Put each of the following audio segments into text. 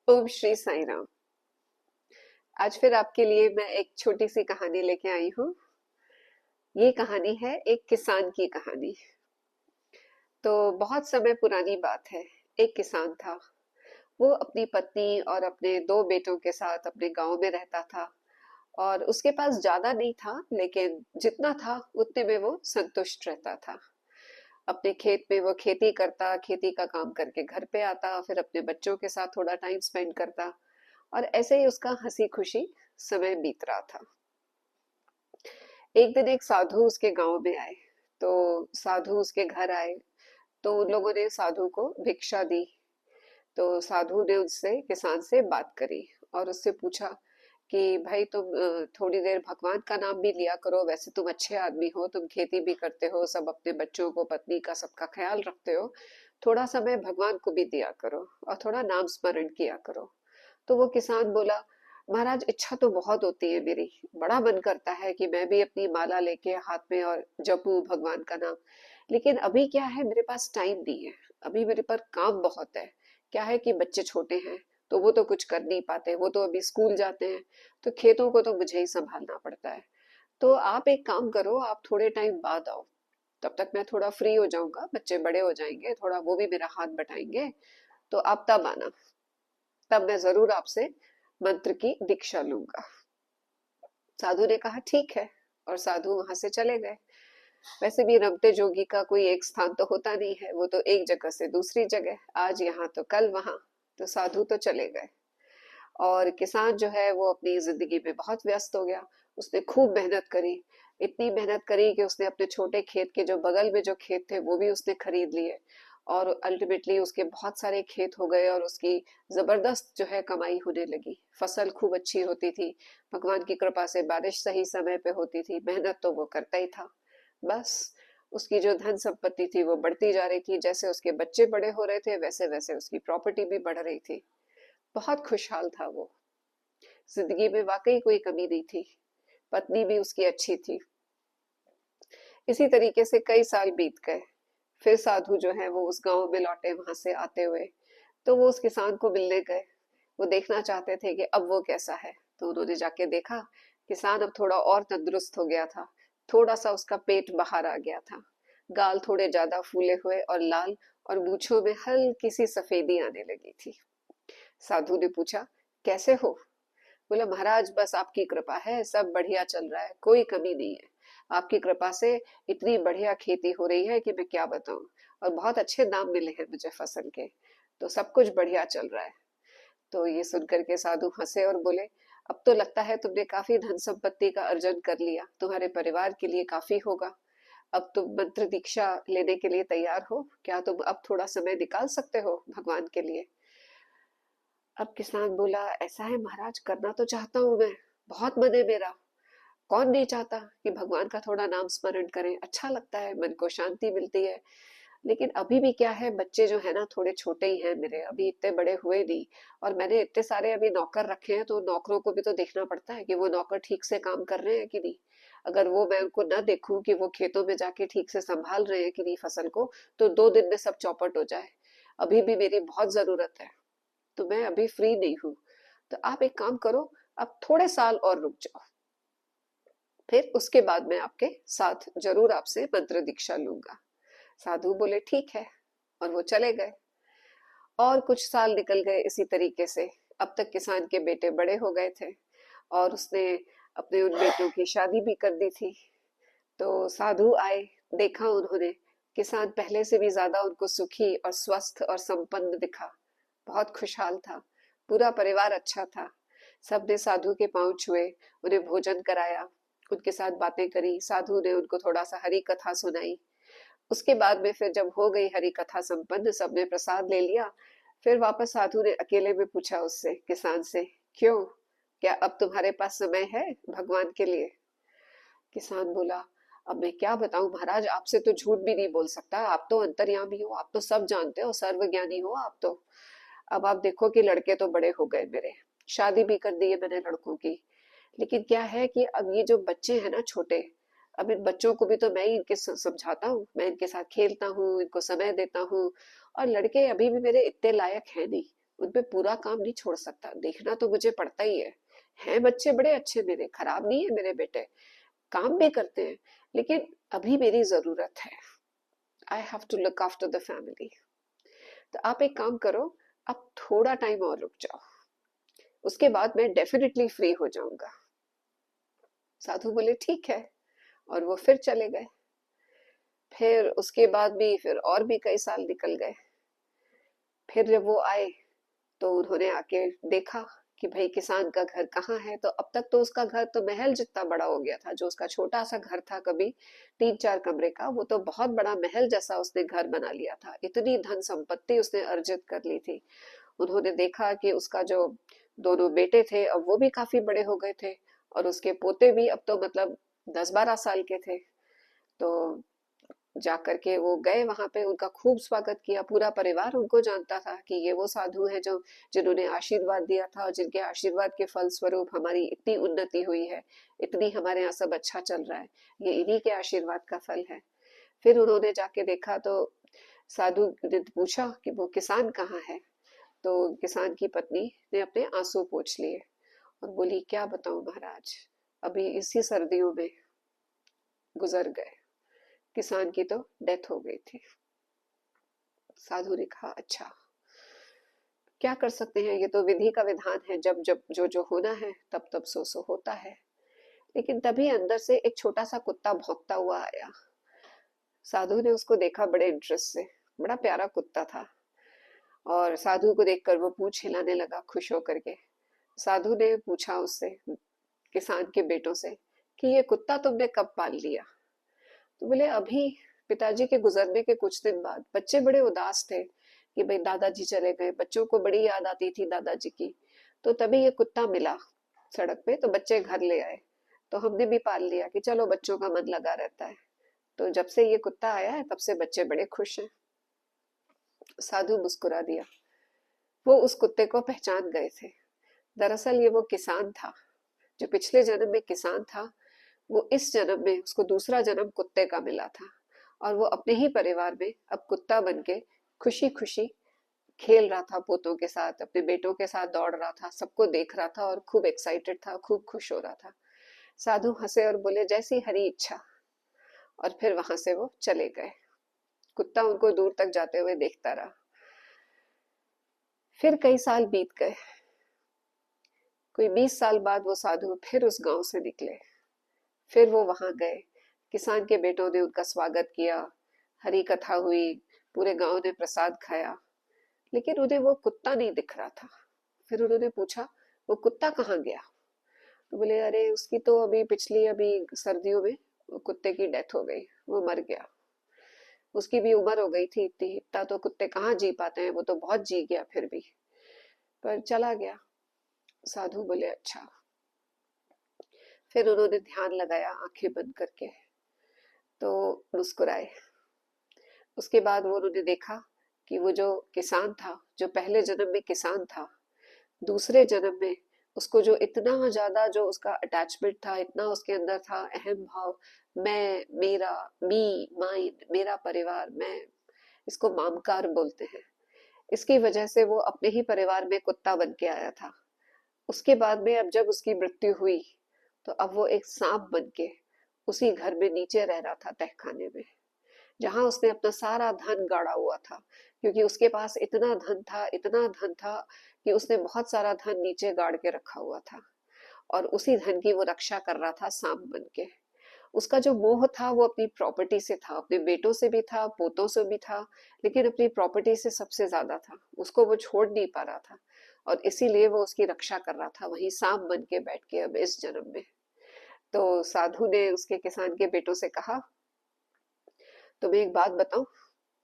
ओम श्री साई राम। आज फिर आपके लिए मैं एक छोटी सी कहानी लेके आई हूँ। ये कहानी है एक किसान की कहानी। तो बहुत समय पुरानी बात है। एक किसान था। वो अपनी पत्नी और अपने दो बेटों के साथ अपने गांव में रहता था। और उसके पास ज्यादा नहीं था, लेकिन जितना था उतने में वो संतुष्ट रहता था। अपने खेत में वो खेती करता, खेती का काम करके घर पे आता, फिर अपने बच्चों के साथ थोड़ा टाइम स्पेंड करता। और ऐसे ही उसका हंसी खुशी समय बीत रहा था। एक दिन एक साधु उसके गांव में आए। तो साधु उसके घर आए। तो उन लोगों ने साधु को भिक्षा दी। तो साधु ने उससे किसान से बात करी और उससे पूछा कि भाई तुम थोड़ी देर भगवान का नाम भी लिया करो। वैसे तुम अच्छे आदमी हो, तुम खेती भी करते हो, सब अपने बच्चों को, पत्नी का, सबका ख्याल रखते हो। थोड़ा समय भगवान को भी दिया करो और थोड़ा नाम स्मरण किया करो। तो वो किसान बोला, महाराज इच्छा तो बहुत होती है मेरी। बड़ा मन करता है कि मैं भी अपनी माला लेके हाथ में और जपूं भगवान का नाम। लेकिन अभी क्या है, मेरे पास टाइम नहीं है। अभी मेरे पर काम बहुत है। क्या है कि बच्चे छोटे हैं, तो वो तो कुछ कर नहीं पाते, वो तो अभी स्कूल जाते हैं। तो खेतों को तो मुझे ही संभालना पड़ता है। तो आप एक काम करो, आप थोड़े टाइम बाद आओ। तब तक मैं थोड़ा फ्री हो जाऊंगा, बच्चे बड़े हो जाएंगे, थोड़ा वो भी मेरा हाथ बटाएंगे। तो आप तब आना। तब मैं जरूर आपसे मंत्र की दीक्षा लूंगा। साधु ने कहा ठीक है। और साधु वहां से चले गए। वैसे भी रमते जोगी का कोई एक स्थान तो होता नहीं है, वो तो एक जगह से दूसरी जगह, आज यहाँ तो कल वहां। तो साधु तो चले गए। और किसान जो है वो अपनी जिंदगी में बहुत व्यस्त हो गया। उसने खूब मेहनत करी। इतनी मेहनत करी कि उसने अपने छोटे खेत के जो बगल में जो खेत थे वो भी उसने खरीद लिए। और अल्टीमेटली उसके बहुत सारे खेत हो गए और उसकी जबरदस्त जो है कमाई होने लगी। फसल खूब अच्छी होती थी। भगवान की कृपा से बारिश सही समय पे होती थी। मेहनत तो वो करता ही था। बस उसकी जो धन संपत्ति थी वो बढ़ती जा रही थी। जैसे उसके बच्चे बड़े हो रहे थे, वैसे वैसे उसकी प्रॉपर्टी भी बढ़ रही थी। बहुत खुशहाल था वो। जिंदगी में वाकई कोई कमी नहीं थी। पत्नी भी उसकी अच्छी थी। इसी तरीके से कई साल बीत गए। फिर साधु जो है वो उस गांव में लौटे वहां से आते हुए। तो वो उस किसान को मिलने गए। वो देखना चाहते थे कि अब वो कैसा है। तो उन्होंने जाके देखा, किसान अब थोड़ा और तंदुरुस्त हो गया था। थोड़ा सा उसका पेट बाहर आ गया था। गाल थोड़े ज्यादा फूले हुए और लाल। और मूंछों में हल्की सी सफेदी आने लगी थी। साधु ने पूछा, कैसे हो? बोला, महाराज बस आपकी कृपा है, सब बढ़िया चल रहा है, कोई कमी नहीं है। आपकी कृपा से इतनी बढ़िया खेती हो रही है कि मैं क्या बताऊं। और बहुत अच्छे दाम मिले हैं मुझे फसल के। तो सब कुछ बढ़िया चल रहा है। तो ये सुनकर के साधु हंसे और बोले, अब तो लगता है तुमने काफी धन संपत्ति का अर्जन कर लिया, तुम्हारे परिवार के लिए काफी होगा। अब तुम मंत्र दीक्षा लेने के लिए तैयार हो क्या? तुम अब थोड़ा समय निकाल सकते हो भगवान के लिए? अब किसान बोला, ऐसा है महाराज, करना तो चाहता हूं मैं। बहुत मन है मेरा। कौन नहीं चाहता कि भगवान का थोड़ा नाम स्मरण करें, अच्छा लगता है, मन को शांति मिलती है। लेकिन अभी भी क्या है, बच्चे जो है ना थोड़े छोटे ही हैं मेरे, अभी इतने बड़े हुए नहीं। और मैंने इतने सारे अभी नौकर रखे हैं, तो नौकरों को भी तो देखना पड़ता है कि वो नौकर ठीक से काम कर रहे हैं कि नहीं। अगर वो मैं उनको न देखूं कि वो खेतों में जाके ठीक से संभाल रहे हैं कि नहीं फसल को, तो 2 दिन में सब चौपट हो जाए। अभी भी मेरी बहुत जरूरत है। तो मैं अभी फ्री नहीं हूँ। तो आप एक काम करो, आप थोड़े साल और रुक जाओ। फिर उसके बाद मैं आपके साथ जरूर आपसे मंत्र दीक्षा लूंगा। साधु बोले ठीक है। और वो चले गए। और कुछ साल निकल गए इसी तरीके से। अब तक किसान के बेटे बड़े हो गए थे। और उसने अपने उन बेटों की शादी भी कर दी थी। तो साधु आए। देखा उन्होंने, किसान पहले से भी ज्यादा उनको सुखी और स्वस्थ और संपन्न दिखा। बहुत खुशहाल था। पूरा परिवार अच्छा था। सबने साधु के पांव छुए, उन्हें भोजन कराया, उनके साथ बातें करी। साधु ने उनको थोड़ा सा हरी कथा सुनाई। उसके बाद में फिर जब हो गई हरी कथा संपन्न, सबने प्रसाद ले लिया। फिर वापस साधु ने अकेले में पूछा उससे, किसान से, क्यों, क्या अब तुम्हारे पास समय है भगवान के लिए? किसान बोला, अब मैं क्या बताऊं महाराज, आपसे तो झूठ भी नहीं बोल सकता। आप तो अंतर्यामी हो, आप तो सब जानते हो, सर्वज्ञानी हो आप तो। अब आप देखो कि लड़के तो बड़े हो गए मेरे। शादी भी कर दी है मैंने लड़कों की। लेकिन क्या है कि अब ये जो बच्चे हैं ना छोटे, अब इन बच्चों को भी तो मैं ही इनके समझाता हूँ, मैं इनके साथ खेलता हूँ, इनको समय देता हूँ। और लड़के अभी भी मेरे इतने लायक है नहीं। उनपे पूरा काम नहीं छोड़ सकता, देखना तो मुझे पड़ता ही है बच्चे बड़े अच्छे मेरे, खराब नहीं है मेरे बेटे, काम भी करते हैं, लेकिन अभी मेरी जरूरत है, I have to look after the family. तो आप एक काम करो, आप थोड़ा टाइम और रुक जाओ, उसके बाद मैं डेफिनेटली फ्री हो जाऊंगा। साधु बोले ठीक है, और वो फिर चले गए। फिर उसके बाद भी फिर और भी कई साल निकल गए। फिर जब वो आए तो उन्होंने आके देखा कि भाई किसान का घर कहाँ है। तो अब तक तो उसका घर तो महल जितना बड़ा हो गया था, जो उसका छोटा सा घर था कभी 3-4 कमरे का, वो तो बहुत बड़ा महल जैसा उसने घर बना लिया था, इतनी धन संपत्ति उसने अर्जित कर ली थी। उन्होंने देखा कि उसका जो दोनों बेटे थे अब वो भी काफी बड़े हो गए थे, और उसके पोते भी अब तो मतलब 10-12 साल के थे। तो जाकर के वो गए वहां पे, उनका खूब स्वागत किया, पूरा परिवार उनको जानता था कि ये वो साधु है जो जिन्होंने आशीर्वाद दिया था, और जिनके आशीर्वाद के फल स्वरूप हमारी इतनी उन्नति हुई है, इतनी हमारे यहाँ सब अच्छा चल रहा है, ये इन्हीं के आशीर्वाद का फल है। फिर उन्होंने जाके देखा तो साधु ने पूछा कि वो किसान कहाँ है। तो किसान की पत्नी ने अपने आंसू पोंछ लिए और बोली, क्या बताऊं महाराज, अभी इसी सर्दियों में गुजर गए, किसान की तो डेथ हो गई थी। साधु ने कहा, अच्छा क्या कर सकते हैं, ये तो विधि का विधान है, जब जब जो जो होना है तब तब सो सो होता है। लेकिन तभी अंदर से एक छोटा सा कुत्ता भौंकता हुआ आया। साधु ने उसको देखा बड़े इंटरेस्ट से, बड़ा प्यारा कुत्ता था, और साधु को देखकर वो पूंछ हिलाने लगा खुश होकर के। साधु ने पूछा उससे, किसान के बेटों से, कि ये कुत्ता तुमने कब पाल लिया। तो बोले, अभी पिताजी के गुजरने के कुछ दिन बाद। बच्चे बड़े उदास थे कि भाई दादाजी चले गए, बच्चों को बड़ी याद आती थी दादाजी की। तो तभी ये कुत्ता मिला सड़क पे, तो बच्चे घर ले आए, तो हमने भी पाल लिया कि चलो बच्चों का मन लगा रहता है। तो जब से ये कुत्ता आया है तब से बच्चे बड़े खुश हैं। साधु मुस्कुरा दिया। वो उस कुत्ते को पहचान गए थे। दरअसल ये वो किसान था, जो पिछले जन्म में किसान था, वो इस जन्म में उसको दूसरा जन्म कुत्ते का मिला था, और वो अपने ही परिवार में अब कुत्ता बन के खुशी खुशी खेल रहा था, पोतों के साथ अपने बेटों के साथ दौड़ रहा था, सबको देख रहा था और खूब एक्साइटेड था, खूब खुश हो रहा था। साधु हंसे और बोले, जैसी हरी इच्छा, और फिर वहां से वो चले गए। कुत्ता उनको दूर तक जाते हुए देखता रहा। फिर कई साल बीत गए। कोई 20 साल बाद वो साधु फिर उस गांव से निकले। फिर वो वहां गए, किसान के बेटों ने उनका स्वागत किया, हरी कथा हुई, पूरे गांव ने प्रसाद खाया, लेकिन उन्हें वो कुत्ता नहीं दिख रहा था। फिर उन्होंने पूछा, वो कुत्ता कहाँ गया। तो बोले, अरे उसकी तो अभी सर्दियों में वो कुत्ते की डेथ हो गई, वो मर गया। उसकी भी उम्र हो गई थी इतनी, इतना तो कुत्ते कहाँ जी पाते हैं, वो तो बहुत जी गया फिर भी, पर चला गया। साधु बोले, अच्छा। फिर उन्होंने ध्यान लगाया आंखें बंद करके, तो मुस्कुराए। उसके बाद वो उन्होंने देखा कि वो जो किसान था, जो पहले जन्म में किसान था, दूसरे जन्म में उसको जो इतना ज्यादा जो उसका अटैचमेंट था, इतना उसके अंदर था अहम भाव, मैं, मेरा, मी, माइन, मेरा परिवार, मैं, इसको मामकार बोलते हैं। इसकी वजह से वो अपने ही परिवार में कुत्ता बन के आया था। उसके बाद में अब जब उसकी मृत्यु हुई, तो अब वो एक सांप बन के उसी घर में नीचे रह रहा था, तहखाने में, जहां उसने अपना सारा धन गाड़ा हुआ था। क्योंकि उसके पास इतना धन था, इतना धन था, कि उसने बहुत सारा धन नीचे गाड़ के रखा हुआ था, और उसी धन की वो रक्षा कर रहा था सांप बन के। उसका जो मोह था वो अपनी प्रॉपर्टी से था, अपने बेटों से भी था, पोतों से भी था, लेकिन अपनी प्रॉपर्टी से सबसे ज्यादा था, उसको वो छोड़ नहीं पा रहा था, और इसीलिए वो उसकी रक्षा कर रहा था वही सांप बन के बैठ के अब इस जन्म में। तो साधु ने उसके किसान के बेटों से कहा, तुम्हें एक बात बताऊं।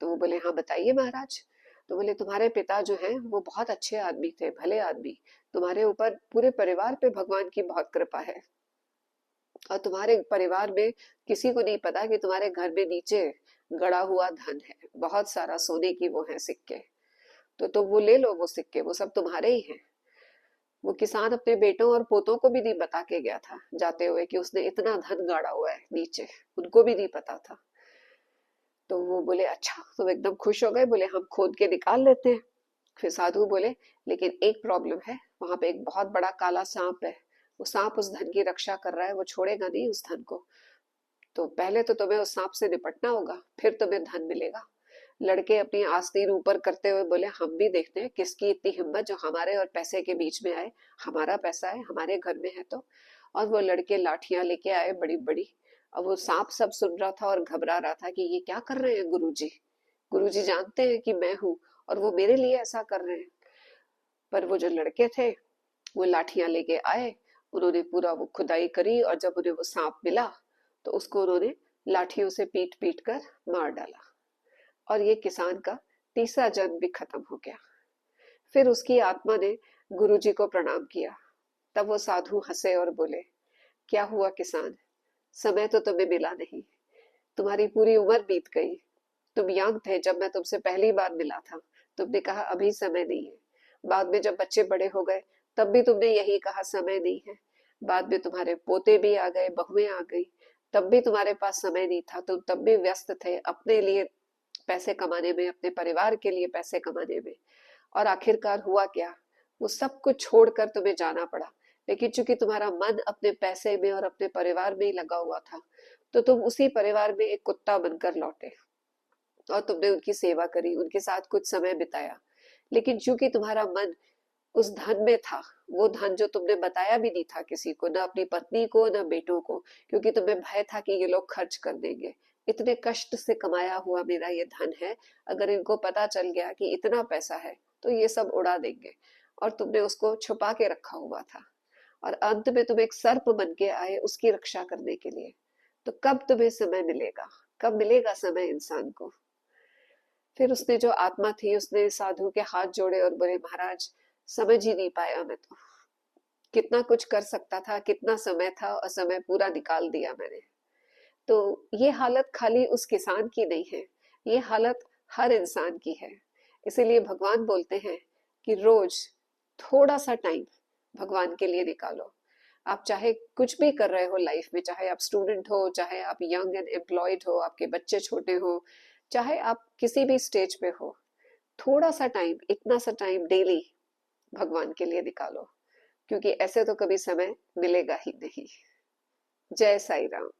तो वो बोले, हाँ बताइए महाराज। तो बोले, तुम्हारे पिता जो हैं वो बहुत अच्छे आदमी थे, भले आदमी, तुम्हारे ऊपर पूरे परिवार पे भगवान की बहुत कृपा है, और तुम्हारे परिवार में किसी को नहीं पता कि तुम्हारे घर में नीचे गड़ा हुआ धन है, बहुत सारा सोने की वो है सिक्के, तो तुम वो ले लो, वो सिक्के वो सब तुम्हारे ही हैं। वो किसान अपने बेटों और पोतों को भी नहीं बता के गया था जाते हुए कि उसने इतना धन गाड़ा हुआ है नीचे, उनको भी नहीं पता था। तो वो बोले, अच्छा। तो एकदम खुश हो गए, बोले हम खोद के निकाल लेते हैं। फिर साधु बोले, लेकिन एक प्रॉब्लम है, वहां पे एक बहुत बड़ा काला सांप है। वो सांप उस धन की रक्षा कर रहा है, वो छोड़ेगा नहीं उस धन को। तो पहले तो तुम्हें उस सांप से निपटना होगा, फिर तुम्हें धन मिलेगा। लड़के अपनी आस्तीन ऊपर करते हुए बोले, हम भी देखते हैं किसकी इतनी हिम्मत जो हमारे और पैसे के बीच में आए। हमारा पैसा है, हमारे घर में है तो। और वो लड़के लाठियां लेके आए बड़ी बड़ी। अब वो सांप सब सुन रहा था और घबरा रहा था कि ये क्या कर रहे हैं गुरुजी। गुरुजी जानते हैं कि मैं हूँ और वो मेरे लिए ऐसा कर रहे हैं। पर वो जो लड़के थे वो लाठियां लेके आए। उन्होंने पूरा वो खुदाई करी और जब उन्हें वो सांप मिला तो उसको उन्होंने लाठियों से पीट पीट कर मार डाला। और ये किसान का तीसरा जन्म भी खत्म हो गया। फिर उसकी आत्मा ने गुरुजी को प्रणाम किया। तब वो साधु हंसे और बोले, क्या हुआ किसान, समय तो तुम्हें मिला नहीं, तुम्हारी पूरी उम्र बीत गई। तुम यंग थे जब मैं तुमसे पहली बार मिला था, तुमने कहा अभी समय नहीं है। बाद में जब बच्चे बड़े हो गए तब भी तुमने यही कहा समय नहीं है। बाद में तुम्हारे पोते भी आ गए, बहुएं आ गई, तब भी तुम्हारे पास समय नहीं था। तुम तब भी व्यस्त थे अपने लिए पैसे कमाने में, अपने परिवार के लिए पैसे कमाने में। और आखिरकार हुआ क्या, वो सब कुछ छोड़कर तुम्हें जाना पड़ा। लेकिन चूंकि तुम्हारा मन अपने पैसे में और अपने परिवार में ही लगा हुआ था, तो तुम उसी परिवार में एक कुत्ता बनकर लौटे और तुमने उनकी सेवा करी, उनके साथ कुछ समय बिताया। लेकिन चूंकि तुम्हारा मन उस धन में था, वो धन जो तुमने बताया भी नहीं था किसी को, न अपनी पत्नी को न बेटों को, क्योंकि तुम्हें भय था कि ये लोग खर्च कर देंगे। इतने कष्ट से कमाया हुआ मेरा ये धन है, अगर इनको पता चल गया कि इतना पैसा है तो ये सब उड़ा देंगे। और तुमने उसको छुपा के रखा हुआ था और अंत में तुम एक सर्प बन के आए उसकी रक्षा करने के लिए। तो कब तुम्हें समय मिलेगा, कब मिलेगा समय इंसान को। फिर उसने जो आत्मा थी उसने साधु के हाथ जोड़े और बोले, महाराज समझ ही नहीं पाया मैं तो, कितना कुछ कर सकता था, कितना समय था और समय पूरा निकाल दिया मैंने। तो ये हालत खाली उस किसान की नहीं है, ये हालत हर इंसान की है। इसीलिए भगवान बोलते हैं कि रोज थोड़ा सा टाइम भगवान के लिए निकालो। आप चाहे कुछ भी कर रहे हो लाइफ में, चाहे आप स्टूडेंट हो, चाहे आप यंग एंड एम्प्लॉयड हो, आपके बच्चे छोटे हो, चाहे आप किसी भी स्टेज पे हो, थोड़ा सा टाइम, इतना सा टाइम डेली भगवान के लिए निकालो, क्योंकि ऐसे तो कभी समय मिलेगा ही नहीं। जय साई राम।